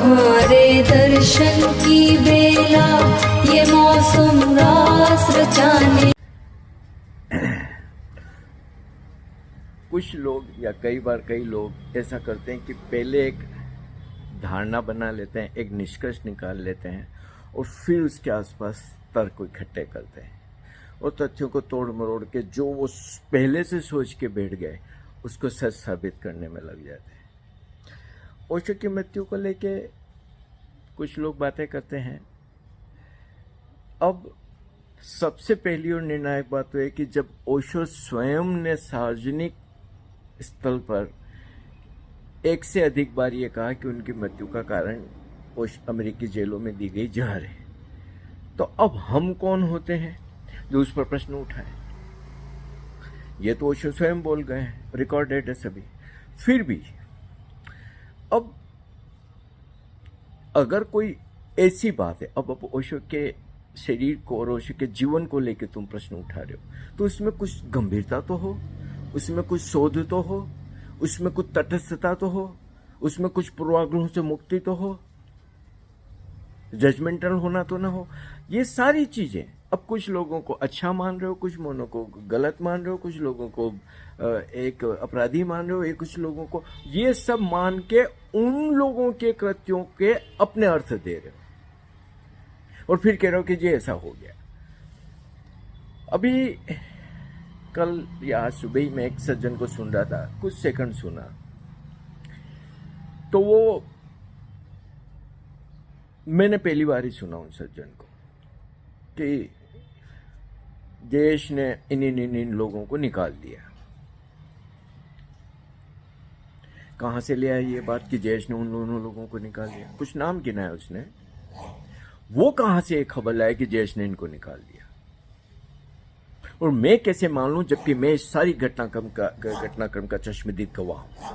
तुम्हारे दर्शन की बेला ये मौसम रास रचाने। कुछ लोग या कई लोग ऐसा करते हैं कि पहले एक धारणा बना लेते हैं, एक निष्कर्ष निकाल लेते हैं और फिर उसके आसपास तर्क इकट्ठे करते हैं और तथ्यों को तोड़ मरोड़ के जो वो पहले से सोच के बैठ गए उसको सच साबित करने में लग जाते हैं। ओशो की मृत्यु को लेके कुछ लोग बातें करते हैं। अब सबसे पहली और निर्णायक बात तो है कि जब ओशो स्वयं ने सार्वजनिक स्थल पर एक से अधिक बार ये कहा कि उनकी मृत्यु का कारण अमेरिकी जेलों में दी गई जहर है, तो अब हम कौन होते हैं जो उस पर प्रश्न उठाए? ये तो ओशो स्वयं बोल गए हैं, रिकॉर्डेड है सभी। फिर भी अब अगर कोई ऐसी बात है, अब ओशो के शरीर को और ओशो के जीवन को लेकर तुम प्रश्न उठा रहे हो, तो उसमें कुछ गंभीरता तो हो, उसमें कुछ शोध तो हो, उसमें कुछ तटस्थता तो हो, उसमें कुछ पूर्वाग्रहों से मुक्ति तो हो, जजमेंटल होना तो ना हो। ये सारी चीजें अब कुछ लोगों को अच्छा मान रहे हो, कुछ लोगों को गलत मान रहे हो, कुछ लोगों को एक अपराधी मान रहे हो, कुछ लोगों को ये सब मान के उन लोगों के कृत्यों के अपने अर्थ दे रहे हो और फिर कह रहे हो कि जी ऐसा हो गया। अभी कल या आज सुबह ही मैं एक सज्जन को सुन रहा था, कुछ सेकंड सुना, तो वो मैंने पहली बार ही सुना उन सज्जन को कि देश ने इन लोगों को निकाल दिया। कहां से ले आई ये बात कि देश ने उन दोनों लोगों को निकाल दिया? कुछ नाम गिनाया उसने, वो कहां से एक खबर लाया कि देश ने इनको निकाल दिया? और मैं कैसे मान लूं जबकि मैं इस सारी घटनाक्रम का चश्मदीद गवाह हूं।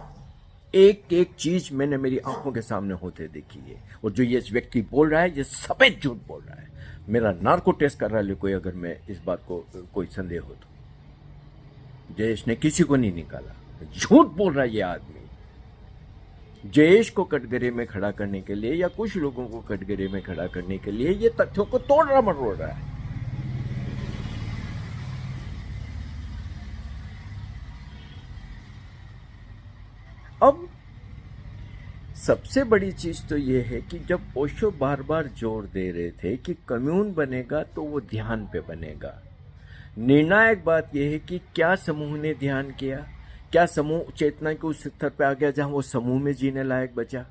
एक एक चीज मैंने मेरी आंखों के सामने होते देखी है और जो ये व्यक्ति बोल रहा है ये सफेद झूठ बोल रहा है। मेरा नार्को टेस्ट कर रहा है कोई, अगर मैं इस बात को कोई संदेह हो तो। जयेश ने किसी को नहीं निकाला, झूठ बोल रहा है ये आदमी। जयेश को कटघरे में खड़ा करने के लिए या कुछ लोगों को कटघरे में खड़ा करने के लिए ये तथ्यों को तोड़ रहा मरोड़ रहा है। अब सबसे बड़ी चीज तो यह है कि जब ओशो बार बार जोर दे रहे थे कि कम्यून बनेगा तो वो ध्यान पे बनेगा, निर्णायक बात यह है कि क्या समूह ने ध्यान किया? क्या समूह चेतना के उस स्तर पे आ गया जहां वो समूह में जीने लायक बचा?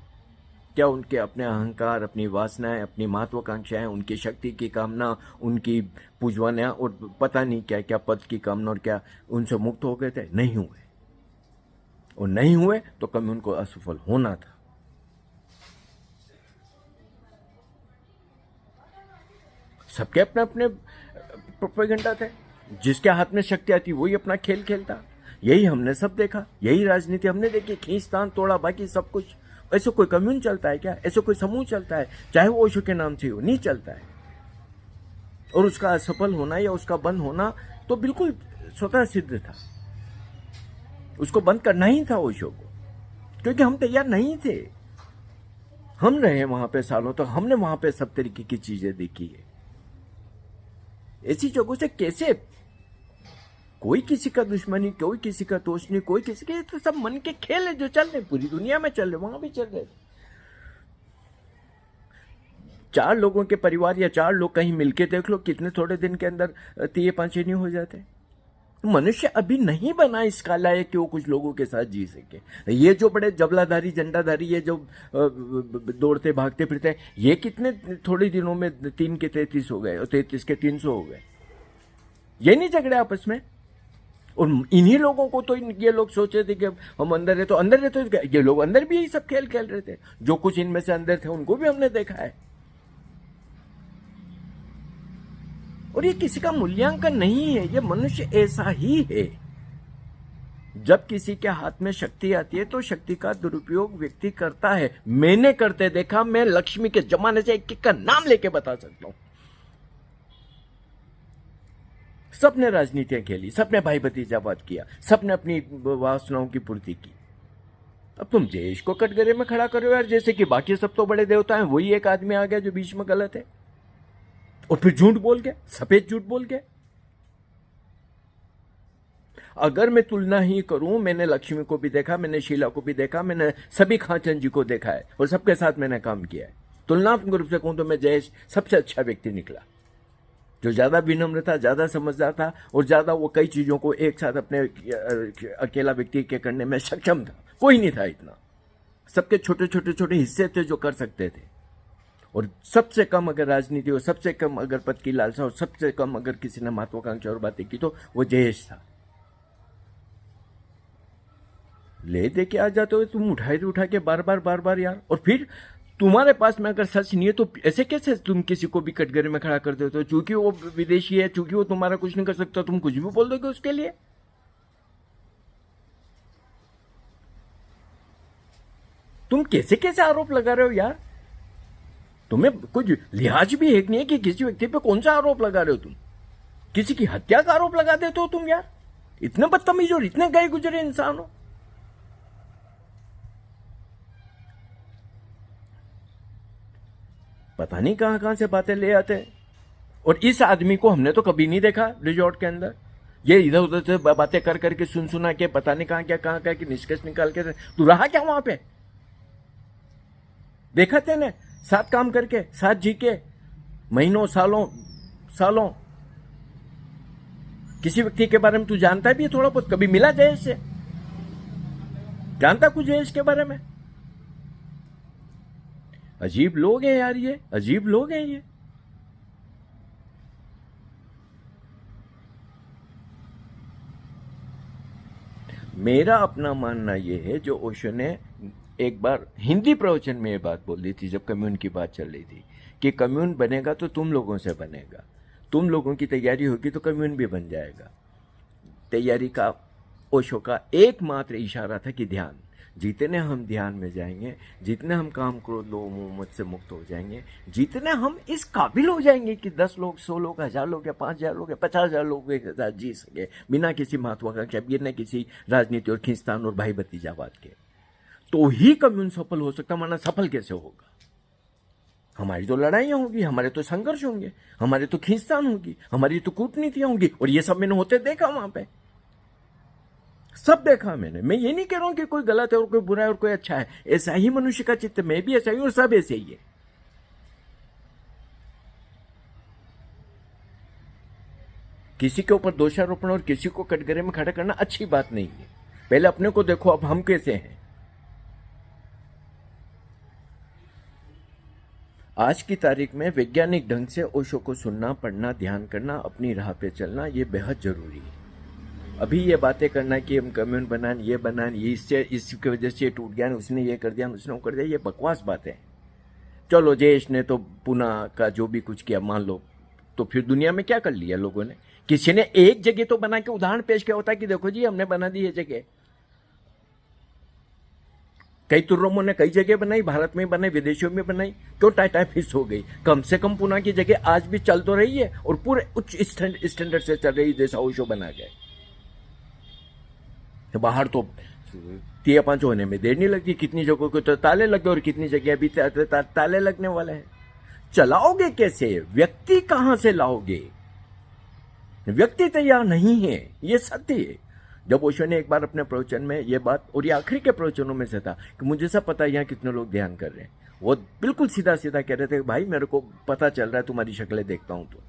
क्या उनके अपने अहंकार, अपनी वासनाएं, अपनी महत्वाकांक्षाएं, उनकी शक्ति की कामना, उनकी पूजवाना और पता नहीं क्या क्या पद की कामना और क्या उनसे मुक्त हो गए थे? नहीं हुए। और नहीं हुए तो कम्यून को असफल होना था। सबके अपने अपने प्रोपेगेंडा थे, जिसके हाथ में शक्ति आती वही अपना खेल खेलता। यही हमने सब देखा, यही राजनीति हमने देखी, खींचतान तोड़ा, बाकी सब कुछ। ऐसे कोई कम्यून चलता है क्या? ऐसे कोई समूह चलता है? चाहे वो ओशो के नाम से हो, नहीं चलता है। और उसका असफल होना या उसका बंद होना तो बिल्कुल स्वतः सिद्ध था। उसको बंद करना ही था ओशो को, क्योंकि हम तैयार नहीं थे। हम रहे वहां पे सालों तक, हमने वहां पे सब तरीके की चीजें देखी है। ऐसी जगहों से कैसे कोई किसी का दुश्मनी, कोई किसी का दोष नहीं, कोई किसी के, तो सब मन के खेल है जो चल रहे, पूरी दुनिया में चल रहे, वहां भी चल रहे। 4 लोगों के परिवार या 4 लोग कहीं मिलके देख लो, कितने थोड़े दिन के अंदर 3-5 नहीं हो जाते। मनुष्य अभी नहीं बना इस कालाय कि वो कुछ लोगों के साथ जी सके। ये जो बड़े जबलाधारी, झंडाधारी, ये जो दौड़ते भागते फिरते हैं, ये कितने थोड़े दिनों में 3 के 33 हो गए और 33 के 300 हो गए। ये नहीं झगड़े आपस में। और इन्हीं लोगों को तो ये लोग सोचे थे कि हम अंदर है तो अंदर रहते थे। ये लोग अंदर भी यही सब खेल खेल रहे थे। जो कुछ इनमें से अंदर थे उनको भी हमने देखा है। और ये किसी का मूल्यांकन नहीं है, ये मनुष्य ऐसा ही है। जब किसी के हाथ में शक्ति आती है तो शक्ति का दुरुपयोग व्यक्ति करता है। मैंने करते देखा। मैं लक्ष्मी के जमाने से एक का नाम लेके बता सकता हूं। सबने राजनीतियां खेली, सबने भाई भतीजावाद किया, सबने अपनी वासनाओं की पूर्ति की। अब तुम जयेश को कटघरे में खड़ा करो यार, जैसे कि बाकी सब तो बड़े देवता हैं, वही एक आदमी आ गया जो बीच में गलत है, और फिर झूठ बोल के, सफेद झूठ बोल के। अगर मैं तुलना ही करूं, मैंने लक्ष्मी को भी देखा, मैंने शीला को भी देखा, मैंने सभी खाचन जी को देखा है और सबके साथ मैंने काम किया है। तुलनात्मक रूप से कहूं तो मैं जयेश सबसे अच्छा व्यक्ति निकला, जो ज्यादा विनम्र था, ज्यादा समझदार था और ज्यादा वो कई चीजों को एक साथ अपने अकेला व्यक्ति के करने में सक्षम था। कोई नहीं था इतना, सबके छोटे छोटे छोटे हिस्से थे जो कर सकते थे। और सबसे कम अगर राजनीति और सबसे कम अगर पद की लालसा और सबसे कम अगर किसी ने महत्वाकांक्षा और बातें की तो वो जयेश था। ले दे के आ जाते हो तुम, उठा के बार बार यार। और फिर तुम्हारे पास में अगर सच नहीं है तो ऐसे कैसे तुम किसी को भी कटघरे में खड़ा कर देते हो? चूंकि वो विदेशी है, चूंकि वो तुम्हारा कुछ नहीं कर सकता, तुम कुछ भी बोल दोगे उसके लिए? तुम कैसे कैसे आरोप लगा रहे हो यार? तुम्हें कुछ लिहाज भी है नहीं है कि किसी व्यक्ति पे कौन सा आरोप लगा रहे हो तुम? किसी की हत्या का आरोप लगा देते हो तुम यार? इतने बदतमीज और इतने गए गुजरे इंसान हो। पता नहीं कहां कहां से बातें ले आते हैं। और इस आदमी को हमने तो कभी नहीं देखा रिजॉर्ट के अंदर। ये इधर उधर से बातें कर करके सुना के पता नहीं कहां क्या कि निष्कर्ष निकाल के तू रहा क्या वहां पे? देखा तेने साथ काम करके, साथ जी के, महीनों सालों किसी व्यक्ति के बारे में तू जानता भी है थोड़ा बहुत? कभी मिला जयेश से? जानता कुछ जयेश के बारे में? अजीब लोग हैं यार, ये अजीब लोग हैं ये। मेरा अपना मानना यह है, जो ओशो ने एक बार हिंदी प्रवचन में ये बात बोल दी थी जब कम्यून की बात चल रही थी कि कम्यून बनेगा तो तुम लोगों से बनेगा, तुम लोगों की तैयारी होगी तो कम्यून भी बन जाएगा। तैयारी का ओशो का एकमात्र इशारा था कि ध्यान, जितने हम ध्यान में जाएंगे, जितने हम काम क्रोध लोभ मोह से मुक्त हो जाएंगे, जितने हम इस काबिल हो जाएंगे कि 10 लोग 100 लोग 1000 लोग या 5000 लोग या 50,000 लोग एक साथ जी सके बिना किसी महत्वाकांक्षा, बिना किसी राजनीति और खींचतान और भाई भतीजावाद के, तो ही कम्यून सफल हो सकता। वरना सफल कैसे होगा? हमारी तो लड़ाइयां होगी, हमारे तो संघर्ष होंगे, हमारे तो खींचतान होगी, हमारी तो कूटनीतियां होंगी, और ये सब मैंने होते देखा वहां पे, सब देखा मैंने। मैं ये नहीं कह रहा हूं कि कोई गलत है और कोई बुरा है और कोई अच्छा है, ऐसा ही मनुष्य का चित्त, मैं भी ऐसा ही और सब ऐसे ही है। किसी के ऊपर दोषारोपण और किसी को कटघरे में खड़ा करना अच्छी बात नहीं है। पहले अपने को देखो, अब हम कैसे हैं। आज की तारीख में वैज्ञानिक ढंग से ओशो को सुनना, पढ़ना, ध्यान करना, अपनी राह पे चलना, ये बेहद जरूरी है। अभी ये बातें करना कि हम कम्यून बनाएं, ये बनाएं, ये इसकी वजह से टूट गया, उसने ये कर दिया, उसने वो कर दिया, ये बकवास बातें। चलो जयेश ने तो पुणे का जो भी कुछ किया मान लो, तो फिर दुनिया में क्या कर लिया लोगों ने? किसी ने एक जगह तो बना के उदाहरण पेश किया होता कि देखो जी हमने बना दी ये जगह। कई तुर्रों ने कई जगह बनाई, भारत में बनाई, विदेशों में बनाई, क्यों टाटा फिस हो गई? कम से कम पुणे की जगह आज भी चल तो रही है और पूरे उच्च स्टैंडर्ड से चल रही, जैसा ओशो बना गए। तो बाहर तो 3-5 होने में देर नहीं लगती, कितनी जगहों को तो ताले लगे और कितनी जगह अभी ताले लगने वाले हैं। चलाओगे कैसे? व्यक्ति कहां से लाओगे? व्यक्ति तैयार नहीं है, ये सत्य है। जब ओशो ने एक बार अपने प्रवचन में ये बात, और ये आखिरी के प्रवचनों में से था, कि मुझे सब पता है यहाँ कितने लोग ध्यान कर रहे हैं, वो बिल्कुल सीधा सीधा कह रहे थे, भाई मेरे को पता चल रहा है, तुम्हारी शक्लें देखता हूं तो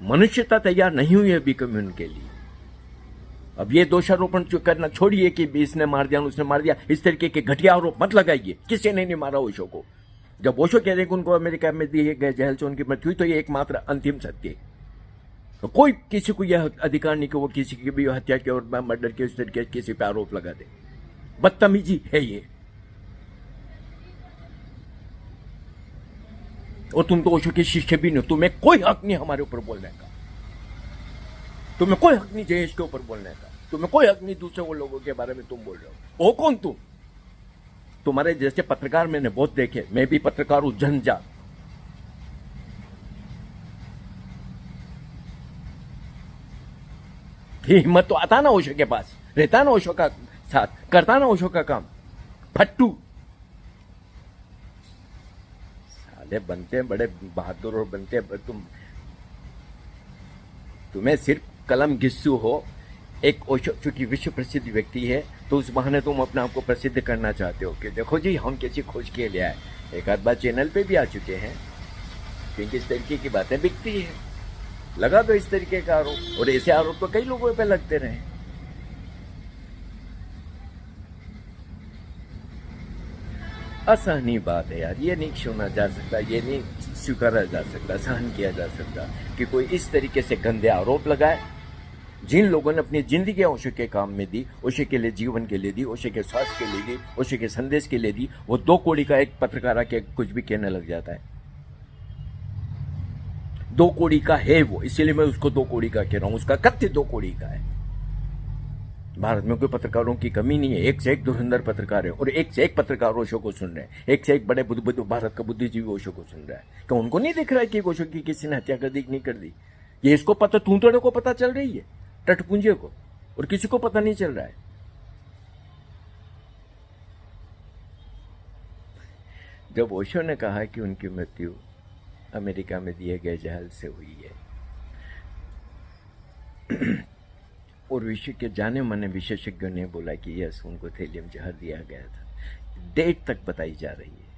मनुष्यता तैयार नहीं हुई है अभी कम्यून के लिए। अब ये दोषारोपण करना छोड़िए कि इसने मार दिया, उसने मार दिया, इस तरीके के घटिया आरोप मत लगाइए। किसी ने नहीं मारा ओशो को। जब ओशो कह रहे कि उनको अमेरिका में दिए गए जहल से उनकी मृत्यु हुई, तो ये एकमात्र अंतिम सत्य है। तो कोई किसी को यह अधिकार नहीं कि वो किसी की भी हत्या की और मर्डर के इस तरीके किसी पे आरोप लगा दे। बदतमीजी है ये। और तुम तो ओशो के शिष्य भी नहीं, तुम्हें कोई हक नहीं हमारे ऊपर बोलने का, तुम्हें कोई हक नहीं जयेश के ऊपर बोलने का, तुम्हें कोई हक नहीं दूसरे वो लोगों के बारे में तुम बोल रहे हो। ओ कौन तुम? तुम्हारे जैसे पत्रकार मैंने बहुत देखे, मैं भी पत्रकार हूं जन्मजात। फिर हिम्मत तो आता ना ओशो के पास, रहता ना ओशो का साथ, करता ना ओशो का काम। फट्टू साले बनते हैं बड़े बहादुर और बनते हैं तुम्हें सिर्फ कलम गिस्सू हो। एक ओशो चूंकि विश्व प्रसिद्ध व्यक्ति है तो उस बहाने तुम अपने आप को प्रसिद्ध करना चाहते हो कि देखो जी हम कैसी खोज के ले आए। एक आध बार चैनल पे भी आ चुके हैं, क्योंकि इस तरीके की बातें बिकती है। लगा दो इस तरीके का आरोप, और ऐसे आरोप तो कई लोगों पे लगते रहे। असहनीय बात है यार, ये नहीं सुना जा सकता, ये नहीं स्वीकारा जा सकता, सहन किया जा सकता कि कोई इस तरीके से गंदे आरोप लगाए। जिन लोगों ने अपनी जिंदगी ओशो के काम में दी, ओशो के लिए जीवन के लिए दी, ओशो के स्वास्थ्य के लिए दी, ओशो के संदेश के लिए दी, वो 2 कौड़ी का एक पत्रकार आके कुछ भी कहने लग जाता है। 2 कौड़ी का है वो, इसीलिए मैं उसको 2 कौड़ी का कह रहा हूं। उसका कथ्य 2 कौड़ी का है। भारत में कोई पत्रकारों की कमी नहीं है, एक से एक धुरंधर पत्रकार है, और एक से एक पत्रकार ओशो को सुन रहे हैं, एक से एक बड़े भारत का बुद्धिजीवी ओशो को सुन रहा है। क्या उनको नहीं दिख रहा है कि ओशो की किसी ने हत्या कर दी कि नहीं कर दी? ये इसको पता, तूतड़े को पता चल रही है, टटपुंजे को, और किसी को पता नहीं चल रहा है। जब ओशो ने कहा कि उनकी मृत्यु अमेरिका में दिए गए जहर से हुई है, और विश्व के जाने माने विशेषज्ञों ने बोला कि यस उनको थैलियम जहर दिया गया था, डेट तक बताई जा रही है।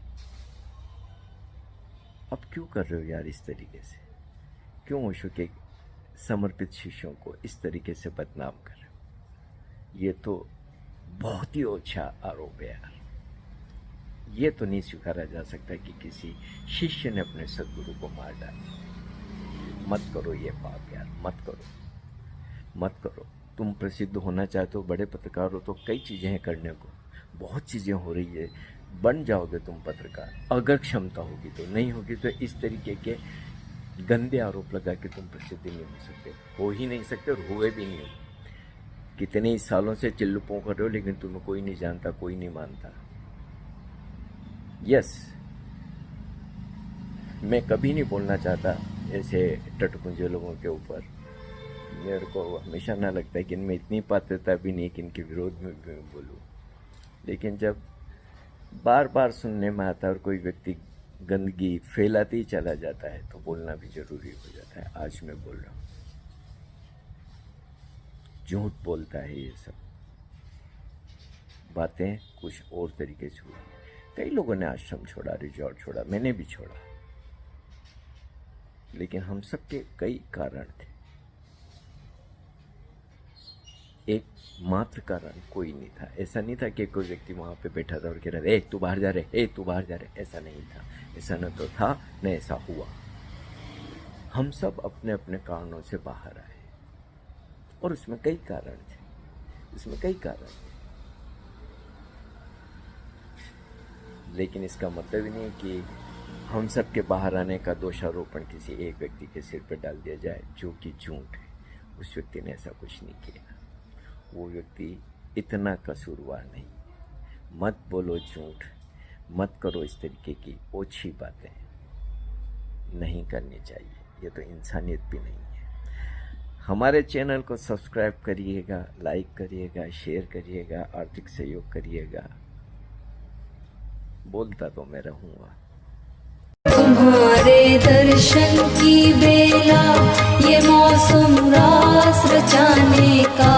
अब क्यों कर रहे हो यार इस तरीके से? क्यों ओशो के समर्पित शिष्यों को इस तरीके से बदनाम कर रहे हो? ये तो बहुत ही अच्छा आरोप है यार। ये तो नहीं स्वीकारा जा सकता कि किसी शिष्य ने अपने सदगुरु को मार डाला। मत करो ये पाप यार, मत करो, मत करो। तुम प्रसिद्ध होना चाहते हो, बड़े पत्रकार हो, तो कई चीज़ें हैं करने को, बहुत चीज़ें हो रही है, बन जाओगे तुम पत्रकार अगर क्षमता होगी तो। नहीं होगी तो इस तरीके के गंदे आरोप लगा के तुम प्रसिद्ध नहीं हो सकते, हो ही नहीं सकते, और हुए भी नहीं। कितने ही सालों से चिल्लुपों कर रहे हो, लेकिन तुम्हें कोई नहीं जानता, कोई नहीं मानता। यस, मैं कभी नहीं बोलना चाहता ऐसे टटपुंजे लोगों के ऊपर। मेरे को हमेशा ना लगता है कि इनमें इतनी पात्रता भी नहीं कि इनके विरोध में भी मैं बोलूँ, लेकिन जब बार बार सुनने में आता है और कोई व्यक्ति गंदगी फैलाते ही चला जाता है तो बोलना भी जरूरी हो जाता है। आज मैं बोल रहा हूँ, झूठ बोलता है, ये सब बातें कुछ और तरीके से हुई। कई लोगों ने आश्रम छोड़ा, रिजॉर्ट छोड़ा, मैंने भी छोड़ा, लेकिन हम सबके कई कारण थे। एक मात्र कारण कोई नहीं था। ऐसा नहीं था कि कोई व्यक्ति वहां पे बैठा था और कह रहा था, ए तू बाहर जा रहे, ए तू बाहर जा रहे। ऐसा नहीं था, ऐसा न तो था न ऐसा हुआ। हम सब अपने अपने कारणों से बाहर आए, और उसमें कई कारण थे, इसमें कई कारण थे। लेकिन इसका मतलब ही नहीं कि हम सब के बाहर आने का दोषारोपण किसी एक व्यक्ति के सिर पर डाल दिया जाए, जो कि झूठ है। उस व्यक्ति ने ऐसा कुछ नहीं किया, वो व्यक्ति इतना कसूरवार नहीं। मत बोलो झूठ, मत करो इस तरीके की ओछी बातें, नहीं करनी चाहिए। ये तो इंसानियत भी नहीं है। हमारे चैनल को सब्सक्राइब करिएगा, लाइक करिएगा, शेयर करिएगा, आर्थिक सहयोग करिएगा। बोलता तो मैं रहूँगा। तुम्हारे दर्शन की बेला ये मौसम रास रचाने का